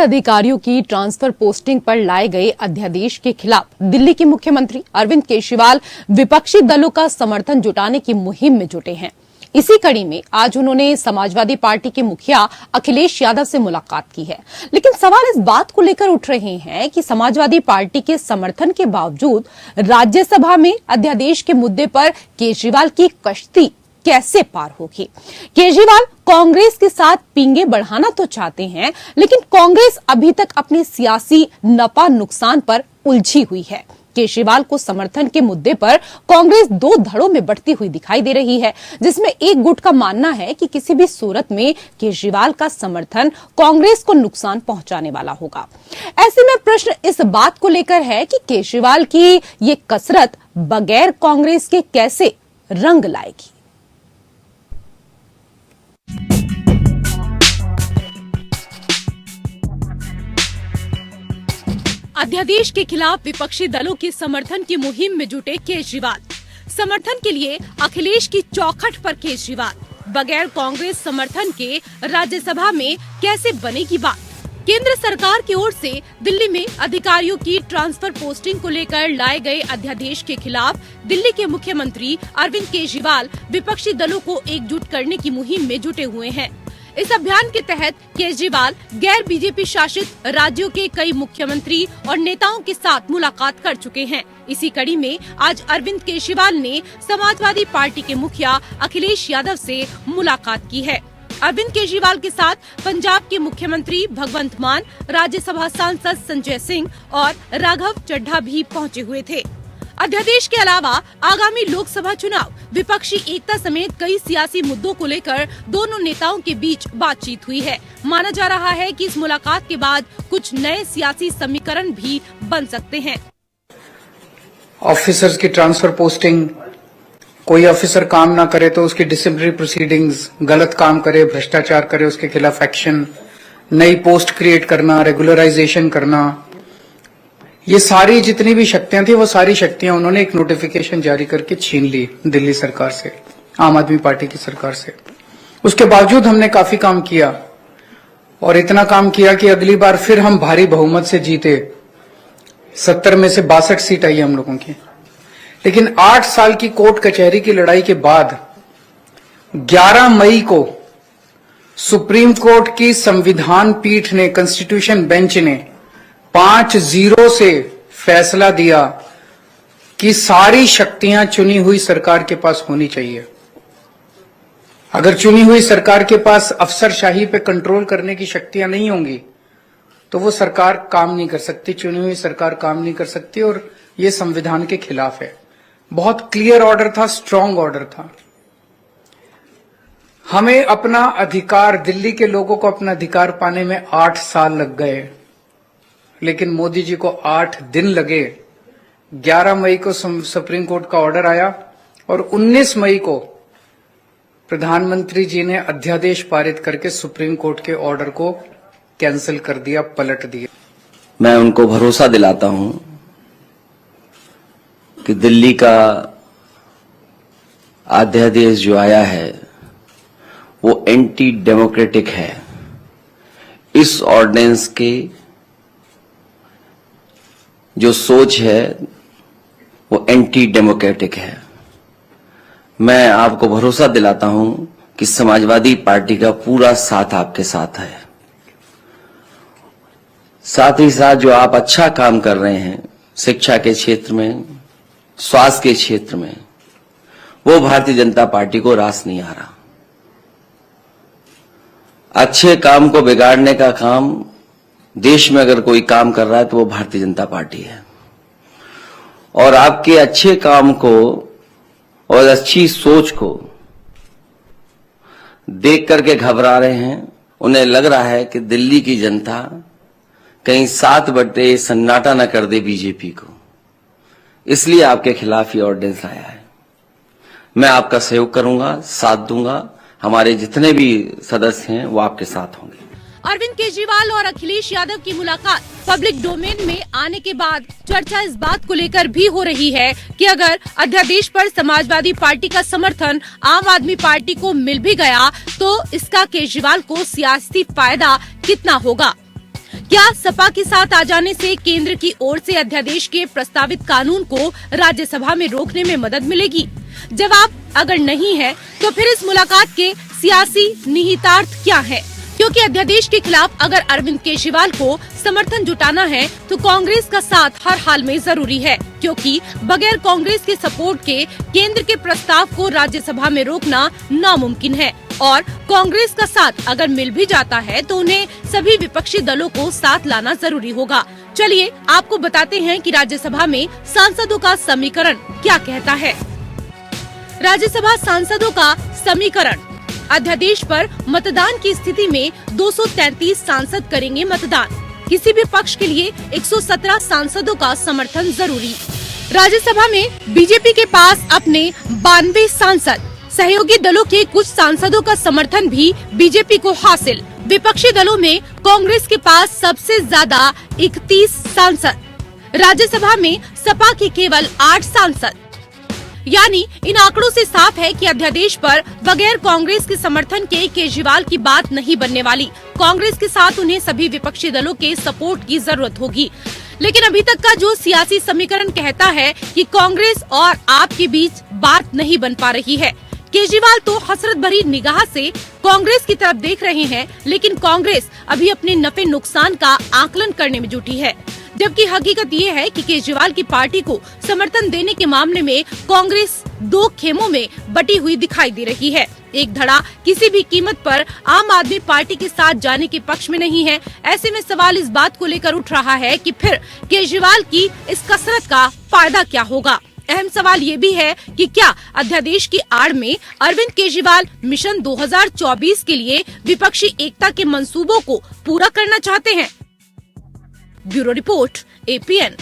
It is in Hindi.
अधिकारियों की ट्रांसफर पोस्टिंग पर लाए गए अध्यादेश के खिलाफ दिल्ली के मुख्यमंत्री अरविंद केजरीवाल विपक्षी दलों का समर्थन जुटाने की मुहिम में जुटे हैं। इसी कड़ी में आज उन्होंने समाजवादी पार्टी के मुखिया अखिलेश यादव से मुलाकात की है। लेकिन सवाल इस बात को लेकर उठ रहे हैं कि समाजवादी पार्टी के समर्थन के बावजूद राज्यसभा में अध्यादेश के मुद्दे पर केजरीवाल की कश्ती कैसे पार होगी। केजरीवाल कांग्रेस के साथ पींगे बढ़ाना तो चाहते हैं, लेकिन कांग्रेस अभी तक अपने सियासी नफा नुकसान पर उलझी हुई है। केजरीवाल को समर्थन के मुद्दे पर कांग्रेस दो धड़ों में बढ़ती हुई दिखाई दे रही है, जिसमें एक गुट का मानना है कि किसी भी सूरत में केजरीवाल का समर्थन कांग्रेस को नुकसान पहुंचाने वाला होगा। ऐसे में प्रश्न इस बात को लेकर है कि केजरीवाल की ये कसरत बगैर कांग्रेस के कैसे रंग लाएगी। अध्यादेश के खिलाफ विपक्षी दलों के समर्थन की मुहिम में जुटे केजरीवाल। समर्थन के लिए अखिलेश की चौखट पर केजरीवाल। बगैर कांग्रेस समर्थन के राज्यसभा में कैसे बनेगी बात। केंद्र सरकार की ओर से दिल्ली में अधिकारियों की ट्रांसफर पोस्टिंग को लेकर लाए गए अध्यादेश के खिलाफ दिल्ली के मुख्यमंत्री अरविंद केजरीवाल विपक्षी दलों को एकजुट करने की मुहिम में जुटे हुए हैं। इस अभियान के तहत केजरीवाल गैर बीजेपी शासित राज्यों के कई मुख्यमंत्री और नेताओं के साथ मुलाकात कर चुके हैं। इसी कड़ी में आज अरविंद केजरीवाल ने समाजवादी पार्टी के मुखिया अखिलेश यादव से मुलाकात की है। अरविंद केजरीवाल के साथ पंजाब के मुख्यमंत्री भगवंत मान, राज्यसभा सांसद संजय सिंह और राघव चड्ढा भी पहुंचे हुए थे। अध्यादेश के अलावा आगामी लोकसभा चुनाव, विपक्षी एकता समेत कई सियासी मुद्दों को लेकर दोनों नेताओं के बीच बातचीत हुई है। माना जा रहा है कि इस मुलाकात के बाद कुछ नए सियासी समीकरण भी बन सकते हैं। ऑफिसर्स की ट्रांसफर पोस्टिंग, कोई ऑफिसर काम ना करे तो उसकी डिसिप्लिनरी प्रोसीडिंग्स, गलत काम करे, भ्रष्टाचार करे, उसके खिलाफ एक्शन, नई पोस्ट क्रिएट करना, रेगुलराइजेशन करना, ये सारी जितनी भी शक्तियां थी वो सारी शक्तियां उन्होंने एक नोटिफिकेशन जारी करके छीन ली दिल्ली सरकार से, आम आदमी पार्टी की सरकार से। उसके बावजूद हमने काफी काम किया और इतना काम किया कि अगली बार फिर हम भारी बहुमत से जीते। 70 में से 62 सीट आई हम लोगों की। लेकिन 8 साल की कोर्ट कचहरी की लड़ाई के बाद 11 मई को सुप्रीम कोर्ट की संविधान पीठ ने, कॉन्स्टिट्यूशन बेंच ने 5-0 से फैसला दिया कि सारी शक्तियां चुनी हुई सरकार के पास होनी चाहिए। अगर चुनी हुई सरकार के पास अफसरशाही पे कंट्रोल करने की शक्तियां नहीं होंगी तो वो सरकार काम नहीं कर सकती, चुनी हुई सरकार काम नहीं कर सकती, और ये संविधान के खिलाफ है। बहुत क्लियर ऑर्डर था, स्ट्रांग ऑर्डर था। हमें अपना अधिकार, दिल्ली के लोगों को अपना अधिकार पाने में 8 साल लग गए, लेकिन मोदी जी को 8 दिन लगे। 11 मई को सुप्रीम कोर्ट का ऑर्डर आया और 19 मई को प्रधानमंत्री जी ने अध्यादेश पारित करके सुप्रीम कोर्ट के ऑर्डर को कैंसिल कर दिया, पलट दिया। मैं उनको भरोसा दिलाता हूं कि दिल्ली का अध्यादेश जो आया है वो एंटी डेमोक्रेटिक है। इस ऑर्डिनेंस के जो सोच है वो एंटी डेमोक्रेटिक है। मैं आपको भरोसा दिलाता हूं कि समाजवादी पार्टी का पूरा साथ आपके साथ है। साथ ही साथ जो आप अच्छा काम कर रहे हैं शिक्षा के क्षेत्र में, स्वास्थ्य के क्षेत्र में, वो भारतीय जनता पार्टी को रास नहीं आ रहा। अच्छे काम को बिगाड़ने का काम, देश में अगर कोई काम कर रहा है तो वो भारतीय जनता पार्टी है। और आपके अच्छे काम को और अच्छी सोच को देख करके घबरा रहे हैं। उन्हें लग रहा है कि दिल्ली की जनता कहीं 7 बटे सन्नाटा न कर दे बीजेपी को, इसलिए आपके खिलाफ ये ऑर्डिनेंस आया है। मैं आपका सहयोग करूंगा, साथ दूंगा। हमारे जितने भी सदस्य हैं वो आपके साथ होंगे। अरविंद केजरीवाल और अखिलेश यादव की मुलाकात पब्लिक डोमेन में आने के बाद चर्चा इस बात को लेकर भी हो रही है कि अगर अध्यादेश पर समाजवादी पार्टी का समर्थन आम आदमी पार्टी को मिल भी गया तो इसका केजरीवाल को सियासी फायदा कितना होगा। क्या सपा के साथ आ जाने से केंद्र की ओर से अध्यादेश के प्रस्तावित कानून को राज्यसभा में रोकने में मदद मिलेगी? जवाब अगर नहीं है तो फिर इस मुलाकात के सियासी निहितार्थ क्या है? क्योंकि अध्यादेश के खिलाफ अगर अरविंद केजरीवाल को समर्थन जुटाना है तो कांग्रेस का साथ हर हाल में जरूरी है, क्योंकि बगैर कांग्रेस के सपोर्ट के केंद्र के प्रस्ताव को राज्यसभा में रोकना नामुमकिन है। और कांग्रेस का साथ अगर मिल भी जाता है तो उन्हें सभी विपक्षी दलों को साथ लाना जरूरी होगा। चलिए आपको बताते हैं कि राज्यसभा में सांसदों का समीकरण क्या कहता है। राज्यसभा सांसदों का समीकरण। अध्यादेश पर मतदान की स्थिति में 233 सांसद करेंगे मतदान। किसी भी पक्ष के लिए 117 सांसदों का समर्थन जरूरी। राज्यसभा में बीजेपी के पास अपने 92 सांसद, सहयोगी दलों के कुछ सांसदों का समर्थन भी बीजेपी को हासिल। विपक्षी दलों में कांग्रेस के पास सबसे ज्यादा 31 सांसद। राज्यसभा में सपा के केवल 8 सांसद। यानी इन आंकड़ों से साफ है कि अध्यादेश पर बगैर कांग्रेस के समर्थन के केजरीवाल की बात नहीं बनने वाली। कांग्रेस के साथ उन्हें सभी विपक्षी दलों के सपोर्ट की जरूरत होगी। लेकिन अभी तक का जो सियासी समीकरण कहता है कि कांग्रेस और आप के बीच बात नहीं बन पा रही है। केजरीवाल तो हसरत भरी निगाह से कांग्रेस की तरफ देख रहे हैं, लेकिन कांग्रेस अभी अपने नफे नुकसान का आकलन करने में जुटी है। जबकि हकीकत ये है कि केजरीवाल की पार्टी को समर्थन देने के मामले में कांग्रेस 2 खेमों में बटी हुई दिखाई दे रही है। एक धड़ा किसी भी कीमत पर आम आदमी पार्टी के साथ जाने के पक्ष में नहीं है। ऐसे में सवाल इस बात को लेकर उठ रहा है कि फिर केजरीवाल की इस कसरत का फायदा क्या होगा। अहम सवाल ये भी है कि क्या अध्यादेश की आड़ में अरविंद केजरीवाल मिशन 2024 के लिए विपक्षी एकता के मंसूबों को पूरा करना चाहते हैं। Bureau report, APN।